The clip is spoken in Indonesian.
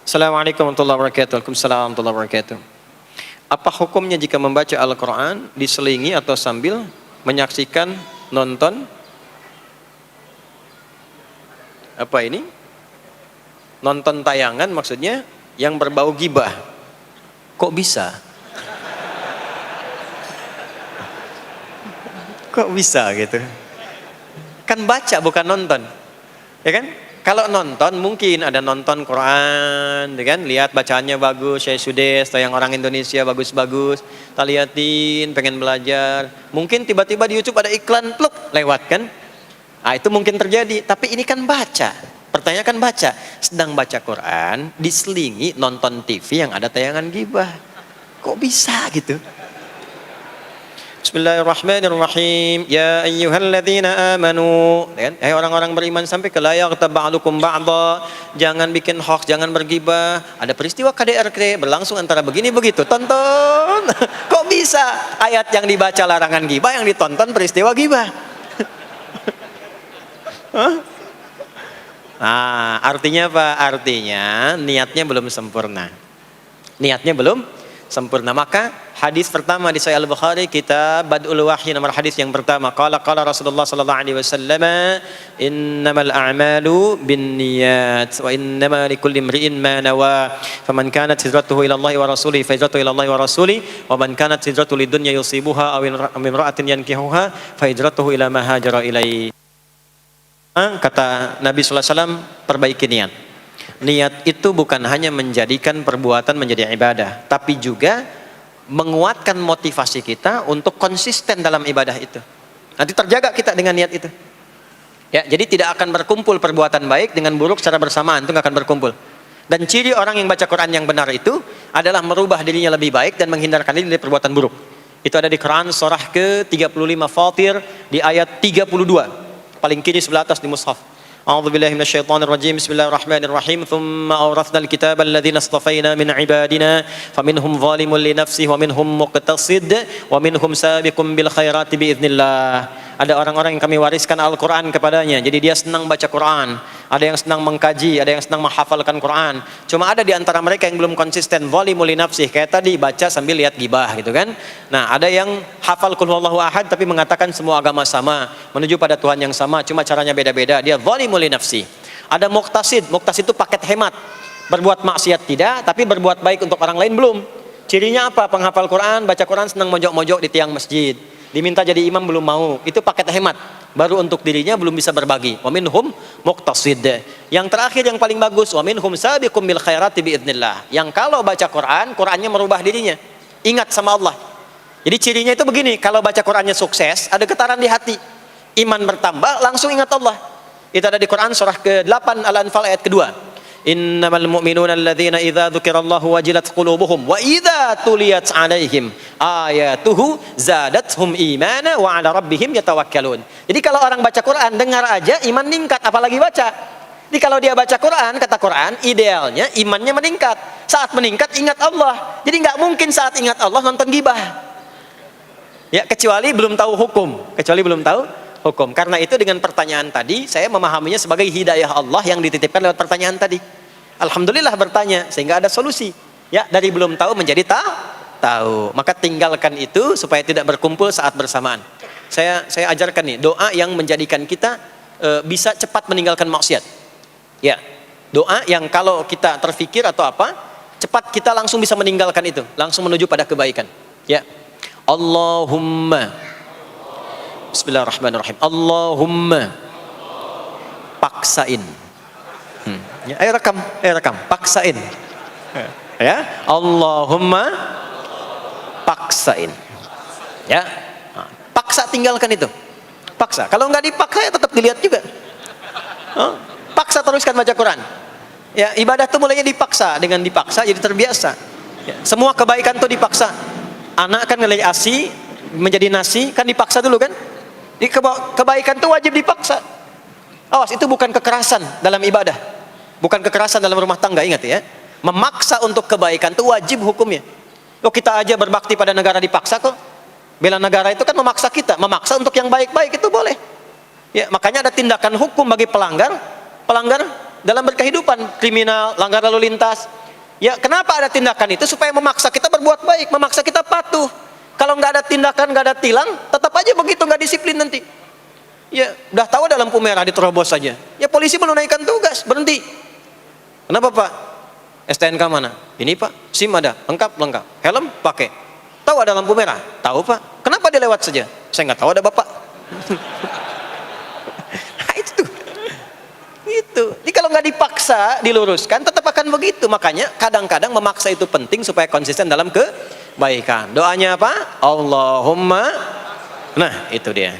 Assalamualaikum warahmatullahi wabarakatuh. Waalaikumsalam warahmatullahi wabarakatuh. Apa hukumnya jika membaca Al-Quran diselingi atau sambil menyaksikan nonton? Apa ini? Nonton tayangan maksudnya yang berbau ghibah. Kok bisa? Kok bisa gitu? Kan baca bukan nonton. Ya kan? Kalau nonton mungkin ada nonton Quran, kan? Lihat bacaannya bagus, Syekh Sudes atau yang orang Indonesia bagus-bagus. Kita liatin, pengen belajar. Mungkin tiba-tiba di YouTube ada iklan, pluk, lewat kan? Nah, itu mungkin terjadi. Tapi ini kan baca. Pertanyaan kan baca. Sedang baca Quran, diselingi nonton TV yang ada tayangan ghibah. Kok bisa gitu? Bismillahirrahmanirrahim. Ya ayyuhalladzina amanu. Hai orang-orang beriman sampai ke la yaghtab ba'dukum ba'dha. Jangan bikin hoax, jangan bergibah. Ada peristiwa KDRT berlangsung antara begini begitu. Tonton. Kok bisa? Ayat yang dibaca larangan gibah, yang ditonton peristiwa gibah. Nah, artinya apa? Artinya niatnya belum sempurna. Niatnya belum sempurna. Maka hadis pertama di Sahih Al-Bukhari, kita Badul Wahyi, nomor hadis yang pertama, qala Rasulullah sallallahu alaihi wasallam, innamal a'malu binniyat wa innamal likulli imri'in ma nawa, faman kanat hijratuhu ila Allah wa rasulihi fa hijratuhu ila Allah wa rasulihi, wa man kanat hijratuhu lidunya yusibuha aw imra'atin yankihuha fa hijratuhu ila ma hajara ilaihi. Kata Nabi sallallahu alaihi wasallam, perbaiki niat. Niat itu bukan hanya menjadikan perbuatan menjadi ibadah, tapi juga menguatkan motivasi kita untuk konsisten dalam ibadah itu. Nanti terjaga kita dengan niat itu. Ya, jadi tidak akan berkumpul perbuatan baik dengan buruk secara bersamaan, itu nggak akan berkumpul. Dan ciri orang yang baca Quran yang benar itu adalah merubah dirinya lebih baik dan menghindarkan diri dari perbuatan buruk. Itu ada di Quran surah ke-35 Fatir di ayat 32, paling kiri sebelah atas di mushaf. أعوذ بالله من الشيطان الرجيم بسم الله الرحمن الرحيم ثم أورثنا الكتاب الذين اصطفينا من عبادنا فمنهم ظالم لنفسه ومنهم مقتصد ومنهم سابق بالخيرات بإذن الله. Ada orang-orang yang kami wariskan Al-Quran kepadanya, jadi dia senang baca Quran. Ada yang senang mengkaji, ada yang senang menghafalkan Quran. Cuma ada di antara mereka yang belum konsisten, zalimul li nafsih, kayak tadi baca sambil lihat gibah gitu kan. Nah, ada yang hafal qul huwallahu ahad tapi mengatakan semua agama sama, menuju pada Tuhan yang sama, cuma caranya beda-beda. Dia zalimul li nafsih. Ada muqtasid, muqtasid itu paket hemat. Berbuat maksiat tidak, tapi berbuat baik untuk orang lain belum. Cirinya apa? Penghafal Quran, baca Quran senang mojok-mojok di tiang masjid. Diminta jadi imam belum mau, itu paket hemat. Baru untuk dirinya belum bisa berbagi. Wa minhum muqtasid. Yang terakhir yang paling bagus, wa minhum sabiqum bil khairati biidznillah. Yang kalau baca Quran, Qurannya merubah dirinya. Ingat sama Allah. Jadi cirinya itu begini, kalau baca Qurannya sukses, ada getaran di hati. Iman bertambah, langsung ingat Allah. Itu ada di Quran surah ke-8 Al-Anfal ayat kedua. Innamal mu'minuna alladzina idza dzukirallahu wajilat qulubuhum wa idza tuliyat 'alaihim ayatuhu zadatuhum imana wa 'ala rabbihim yatawakkalun. Jadi kalau orang baca Quran, dengar aja iman meningkat, apalagi baca. Jadi kalau dia baca Quran, kata Quran, idealnya imannya meningkat. Saat meningkat ingat Allah. Jadi nggak mungkin saat ingat Allah nonton gibah. Ya, kecuali belum tahu hukum. Karena itu dengan pertanyaan tadi saya memahaminya sebagai hidayah Allah yang dititipkan lewat pertanyaan tadi. Alhamdulillah bertanya sehingga ada solusi. Ya, dari belum tahu menjadi tahu. Maka tinggalkan itu supaya tidak berkumpul saat bersamaan. Saya ajarkan nih doa yang menjadikan kita bisa cepat meninggalkan maksiat. Ya, doa yang kalau kita terfikir atau apa, cepat kita langsung bisa meninggalkan itu, langsung menuju pada kebaikan. Ya. Allahumma, Bismillahirrahmanirrahim. Allahumma paksain. Ya, ayo rekam, paksain. Ya, Allahumma paksain. Ya, paksa tinggalkan itu. Paksa. Kalau nggak dipaksa ya tetap dilihat juga. Paksa teruskan baca Quran. Ya, ibadah itu mulainya dipaksa, dengan dipaksa jadi terbiasa. Ya, semua kebaikan tuh dipaksa. Anak kan ngelai ASI menjadi nasi kan dipaksa dulu kan? Di kebaikan itu wajib dipaksa. Awas, itu bukan kekerasan dalam ibadah, bukan kekerasan dalam rumah tangga, ingat ya. Memaksa untuk kebaikan itu wajib hukumnya. Kita aja berbakti pada negara dipaksa kok. Bela negara itu kan memaksa kita, memaksa untuk yang baik-baik itu boleh. Ya, makanya ada tindakan hukum bagi pelanggar dalam berkehidupan, kriminal, langgar lalu lintas. Ya, kenapa ada tindakan itu? Supaya memaksa kita berbuat baik, memaksa kita patuh. Kalau nggak ada tindakan, nggak ada tilang, tetap aja begitu, nggak disiplin nanti. Ya, udah tahu ada lampu merah diterobos saja. Ya, polisi menunaikan tugas, berhenti. Kenapa Pak? STNK mana? Ini Pak, SIM ada, lengkap, helm pakai. Tahu ada lampu merah? Tahu Pak. Kenapa dia lewat saja? Saya nggak tahu ada Bapak. Nah, itu. Itu. Jadi kalau nggak dipaksa, diluruskan, tetap akan begitu. Makanya kadang-kadang memaksa itu penting supaya konsisten dalam kebaikan. Doanya apa? Allahumma. Nah, itu dia.